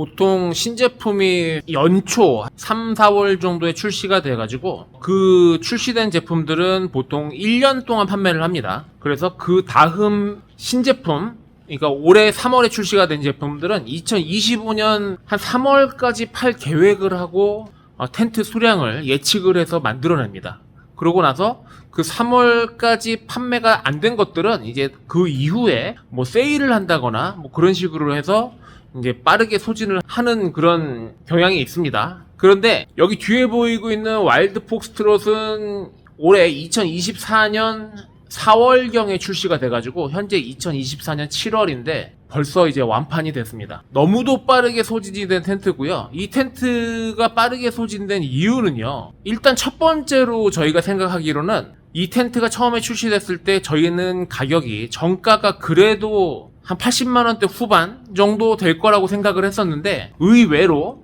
보통 신제품이 연초 3, 4월 정도에 출시가 돼가지고 그 출시된 제품들은 보통 1년 동안 판매를 합니다. 그래서 그 다음 신제품, 그러니까 올해 3월에 출시가 된 제품들은 2025년 한 3월까지 팔 계획을 하고 텐트 수량을 예측을 해서 만들어냅니다. 그러고 나서 그 3월까지 판매가 안 된 것들은 이제 그 이후에 뭐 세일을 한다거나 뭐 그런 식으로 해서 이제 빠르게 소진을 하는 그런 경향이 있습니다. 그런데 여기 뒤에 보이고 있는 와일드 폭스트롯은 올해 2024년 4월경에 출시가 돼가지고 현재 2024년 7월인데 벌써 이제 완판이 됐습니다. 너무도 빠르게 소진이 된 텐트고요. 이 텐트가 빠르게 소진된 이유는요. 일단 첫 번째로 저희가 생각하기로는 이 텐트가 처음에 출시됐을 때 저희는 가격이 정가가 그래도 한 80만원대 후반 정도 될 거라고 생각을 했었는데 의외로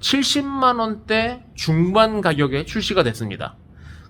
70만원대 중반 가격에 출시가 됐습니다.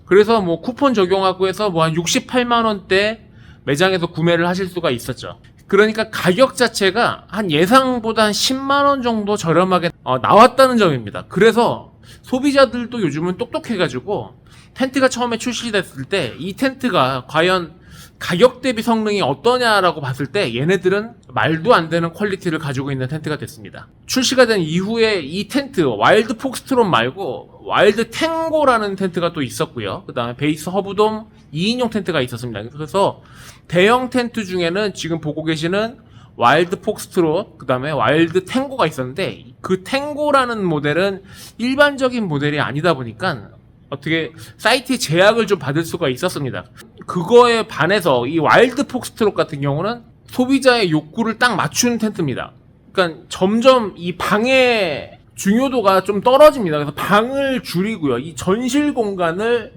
그래서 뭐 쿠폰 적용하고 해서 뭐 한 68만원대 매장에서 구매를 하실 수가 있었죠. 그러니까 가격 자체가 한 예상보다 한 10만원 정도 저렴하게 나왔다는 점입니다. 그래서 소비자들도 요즘은 똑똑해가지고 텐트가 처음에 출시됐을 때 이 텐트가 과연 가격 대비 성능이 어떠냐라고 봤을 때 얘네들은 말도 안 되는 퀄리티를 가지고 있는 텐트가 됐습니다. 출시가 된 이후에 이 텐트 와일드 폭스트롯 말고 와일드 탱고라는 텐트가 또 있었고요. 그 다음에 베이스 허브돔 2인용 텐트가 있었습니다. 그래서 대형 텐트 중에는 지금 보고 계시는 와일드 폭스트롯, 그 다음에 와일드 탱고가 있었는데 그 탱고라는 모델은 일반적인 모델이 아니다 보니까 어떻게 사이트에 제약을 좀 받을 수가 있었습니다. 그거에 반해서 이 와일드 폭스트롯 같은 경우는 소비자의 욕구를 딱 맞춘 텐트입니다. 그러니까 점점 이 방의 중요도가 좀 떨어집니다. 그래서 방을 줄이고요. 이 전실 공간을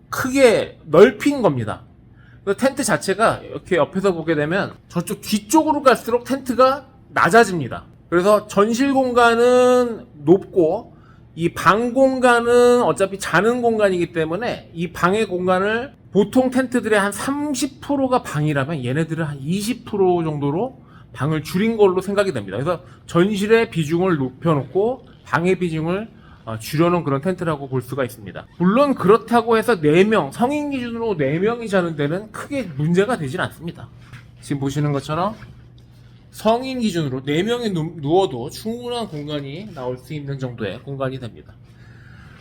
크게 넓힌 겁니다. 텐트 자체가 이렇게 옆에서 보게 되면 저쪽 뒤쪽으로 갈수록 텐트가 낮아집니다. 그래서 전실 공간은 높고 이 방 공간은 어차피 자는 공간이기 때문에 이 방의 공간을 보통 텐트들의 한 30%가 방이라면 얘네들은 한 20% 정도로 방을 줄인 걸로 생각이 됩니다. 그래서 전실의 비중을 높여놓고 방의 비중을 줄여놓은 그런 텐트라고 볼 수가 있습니다. 물론 그렇다고 해서 4명, 성인 기준으로 4명이 자는 데는 크게 문제가 되진 않습니다. 지금 보시는 것처럼 성인 기준으로 4명이 누워도 충분한 공간이 나올 수 있는 정도의 공간이 됩니다.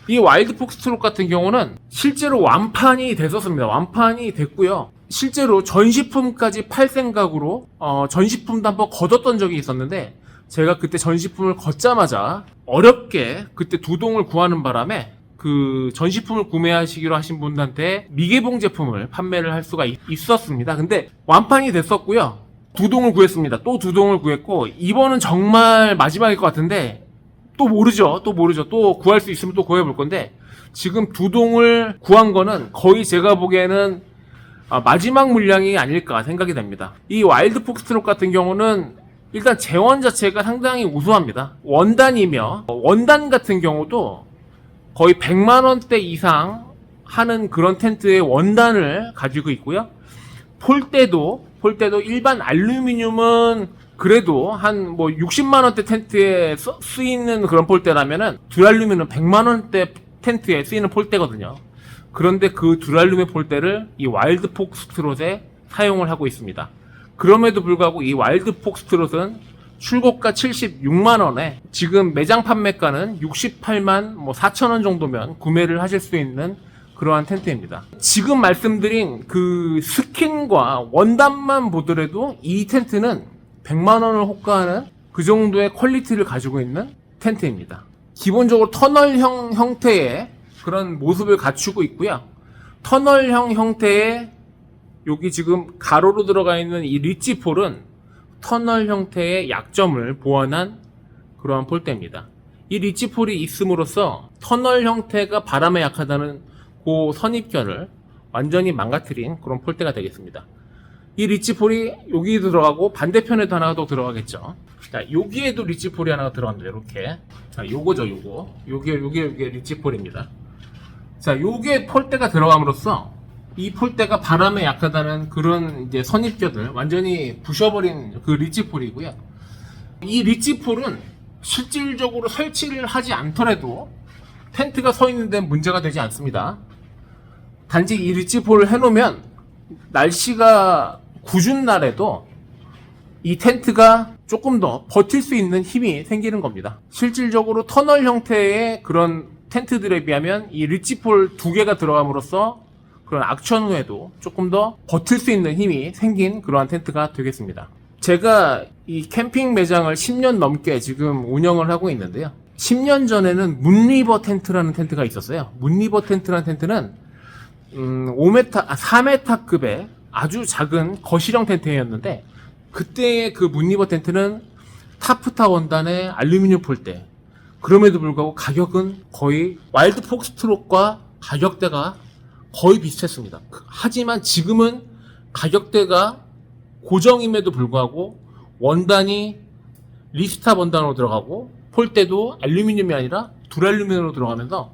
이 와일드 폭스트롯 같은 경우는 실제로 완판이 됐었습니다. 완판이 됐고요. 실제로 전시품까지 팔 생각으로 전시품도 한번 걷었던 적이 있었는데 제가 그때 전시품을 걷자마자 어렵게 그때 2동을 구하는 바람에 그 전시품을 구매하시기로 하신 분한테 미개봉 제품을 판매를 할 수가 있었습니다. 근데 완판이 됐었고요. 2동을 구했습니다. 또 2동을 구했고 이번은 정말 마지막일 것 같은데 또 모르죠. 또 구할 수 있으면 또 구해볼 건데 지금 2동을 구한 거는 거의 제가 보기에는 마지막 물량이 아닐까 생각이 됩니다. 이 와일드 폭스트롯 같은 경우는 일단 재원 자체가 상당히 우수합니다. 원단이며 원단 같은 경우도 거의 100만원대 이상 하는 그런 텐트의 원단을 가지고 있고요. 폴대도 일반 알루미늄은 그래도 한 뭐 60만원대 텐트에 쓰이는 그런 폴대라면은 듀랄루민은 100만원대 텐트에 쓰이는 폴대거든요. 그런데 그 듀랄루민 폴대를 이 와일드 폭스트롯에 사용을 하고 있습니다. 그럼에도 불구하고 이 와일드 폭스트롯은 출고가 76만원에 지금 매장 판매가는 68만 4천원 정도면 구매를 하실 수 있는 그러한 텐트입니다. 지금 말씀드린 그 스킨과 원단만 보더라도 이 텐트는 100만원을 호가하는 그 정도의 퀄리티를 가지고 있는 텐트입니다. 기본적으로 터널형 형태의 그런 모습을 갖추고 있고요. 터널형 형태의 여기 지금 가로로 들어가 있는 이 리치폴은 터널 형태의 약점을 보완한 그러한 폴대입니다. 이 리치폴이 있음으로써 터널 형태가 바람에 약하다는 그 선입견을 완전히 망가뜨린 그런 폴대가 되겠습니다. 이 리치폴이 여기도 들어가고 반대편에도 하나 더 들어가겠죠. 자, 여기에도 리치폴이 하나가 들어갑니다. 이렇게. 자, 요거죠, 요거. 요게 리치폴입니다. 자, 요게 폴대가 들어감으로써 이 폴대가 바람에 약하다는 그런 이제 선입견을 완전히 부셔버린 그 리치폴이고요. 이 리치폴은 실질적으로 설치를 하지 않더라도 텐트가 서 있는 데는 문제가 되지 않습니다. 단지 이 리치폴을 해놓으면 날씨가 궂은 날에도 이 텐트가 조금 더 버틸 수 있는 힘이 생기는 겁니다. 실질적으로 터널 형태의 그런 텐트들에 비하면 이 리치폴 두 개가 들어감으로써 그런 악천 후에도 조금 더 버틸 수 있는 힘이 생긴 그러한 텐트가 되겠습니다. 제가 이 캠핑 매장을 10년 넘게 지금 운영을 하고 있는데요. 10년 전에는 문리버 텐트라는 텐트가 있었어요. 문리버 텐트라는 텐트는 4m급의 아주 작은 거실형 텐트였는데, 그때의 그 문리버 텐트는 타프타 원단의 알루미늄 폴대, 그럼에도 불구하고 가격은 거의 와일드 폭스트롯과 가격대가 거의 비슷했습니다. 하지만 지금은 가격대가 고정임에도 불구하고 원단이 리스타 원단으로 들어가고 폴대도 알루미늄이 아니라 두랄루미늄으로 들어가면서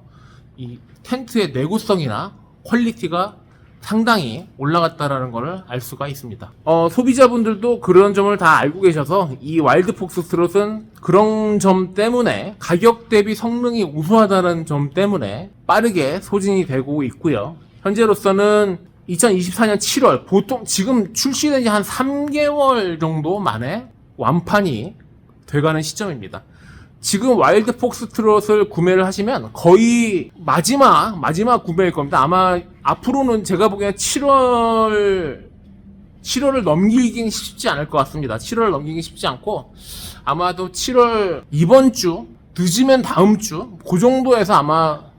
이 텐트의 내구성이나 퀄리티가 상당히 올라갔다라는 것을 알 수가 있습니다. 소비자분들도 그런 점을 다 알고 계셔서 이 와일드 폭스트롯은 그런 점 때문에 가격 대비 성능이 우수하다는 점 때문에 빠르게 소진이 되고 있고요. 현재로서는 2024년 7월, 보통 지금 출시된 지 한 3개월 정도 만에 완판이 돼가는 시점입니다. 지금 와일드 폭스트롯을 구매를 하시면 거의 마지막 구매일 겁니다. 아마 앞으로는 제가 보기엔 7월을 넘기긴 쉽지 않을 것 같습니다. 7월을 넘기긴 쉽지 않고 아마도 7월 이번 주, 늦으면 다음 주, 그 정도에서 아마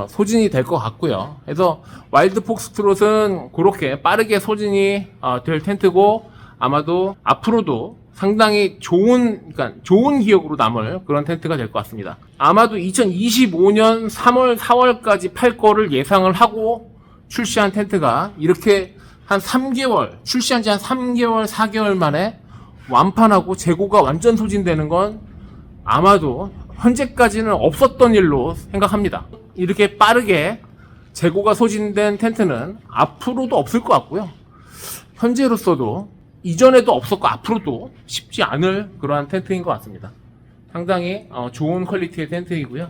소진이 될 것 같고요. 그래서 와일드 폭스트롯은 그렇게 빠르게 소진이 될 텐트고, 아마도 앞으로도 상당히 좋은 기억으로 남을 그런 텐트가 될 것 같습니다. 아마도 2025년 3월, 4월까지 팔 거를 예상을 하고 출시한 텐트가 이렇게 한 3개월, 출시한 지 한 3개월, 4개월 만에 완판하고 재고가 완전 소진되는 건 아마도 현재까지는 없었던 일로 생각합니다. 이렇게 빠르게 재고가 소진된 텐트는 앞으로도 없을 것 같고요. 현재로서도 이전에도 없었고 앞으로도 쉽지 않을 그러한 텐트인 것 같습니다. 상당히 좋은 퀄리티의 텐트이고요.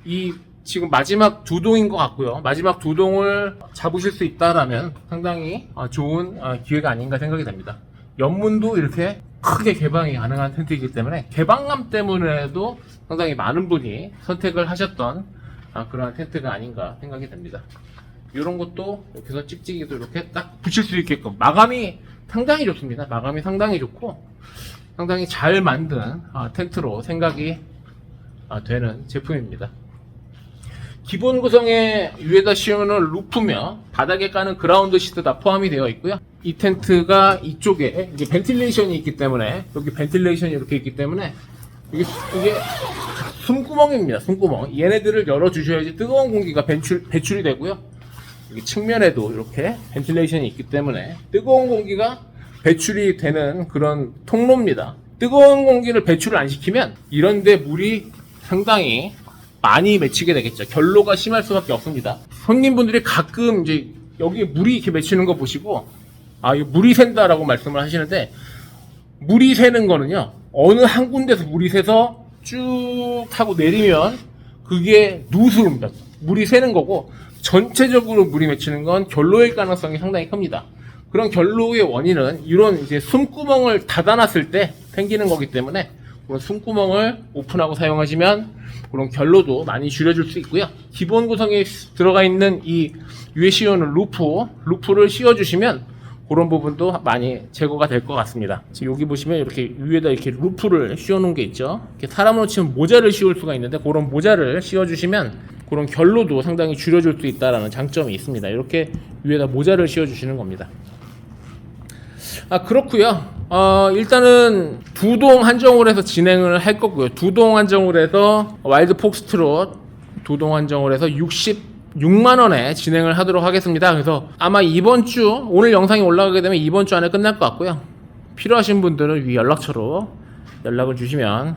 이 지금 마지막 두 동인 것 같고요. 마지막 두 동을 잡으실 수 있다라면 상당히 좋은 기회가 아닌가 생각이 됩니다. 옆문도 이렇게 크게 개방이 가능한 텐트이기 때문에 개방감 때문에도 상당히 많은 분이 선택을 하셨던 그러한 텐트가 아닌가 생각이 됩니다. 이런 것도 이렇게 해서 찍찍이도 이렇게 딱 붙일 수 있게끔 마감이 상당히 좋습니다. 마감이 상당히 좋고 상당히 잘 만든 텐트로 생각이 되는 제품입니다. 기본 구성에 위에다 씌우는 루프며 바닥에 까는 그라운드 시트 다 포함이 되어 있고요. 이 텐트가 이쪽에 이게 벤틸레이션이 있기 때문에, 여기 벤틸레이션이 이렇게 있기 때문에 이게 숨구멍입니다. 숨구멍. 얘네들을 열어주셔야지 뜨거운 공기가 배출이 되고요. 여기 측면에도 이렇게 벤틸레이션이 있기 때문에 뜨거운 공기가 배출이 되는 그런 통로입니다. 뜨거운 공기를 배출을 안 시키면 이런데 물이 상당히 많이 맺히게 되겠죠. 결로가 심할 수밖에 없습니다. 손님분들이 가끔 이제 여기 물이 이렇게 맺히는 거 보시고 이거 물이 샌다라고 말씀을 하시는데, 물이 새는 거는요, 어느 한 군데서 물이 새서 쭉 하고 내리면 그게 누수입니다. 물이 새는 거고, 전체적으로 물이 맺히는 건 결로일 가능성이 상당히 큽니다. 그런 결로의 원인은 이런 이제 숨구멍을 닫아놨을 때 생기는 거기 때문에 그런 숨구멍을 오픈하고 사용하시면 그런 결로도 많이 줄여줄 수 있고요. 기본 구성에 들어가 있는 이 위에 씌우는 루프를 씌워주시면 그런 부분도 많이 제거가 될 것 같습니다. 지금 여기 보시면 이렇게 위에다 이렇게 루프를 씌워놓은 게 있죠. 이렇게 사람으로 치면 모자를 씌울 수가 있는데 그런 모자를 씌워주시면 그런 결로도 상당히 줄여줄 수 있다라는 장점이 있습니다. 이렇게 위에다 모자를 씌워주시는 겁니다. 그렇고요. 일단은 두 동 한정을 해서 진행을 할 거고요. 두 동 한정을 해서 와일드 폭스트롯 두 동 한정을 해서 66만원에 진행을 하도록 하겠습니다. 그래서 아마 이번 주, 오늘 영상이 올라가게 되면 이번 주 안에 끝날 것 같고요. 필요하신 분들은 위 연락처로 연락을 주시면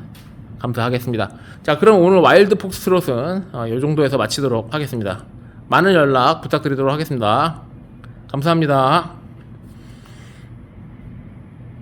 감사하겠습니다. 자, 그럼 오늘 와일드 폭스트롯은 이 정도에서 마치도록 하겠습니다. 많은 연락 부탁드리도록 하겠습니다. 감사합니다.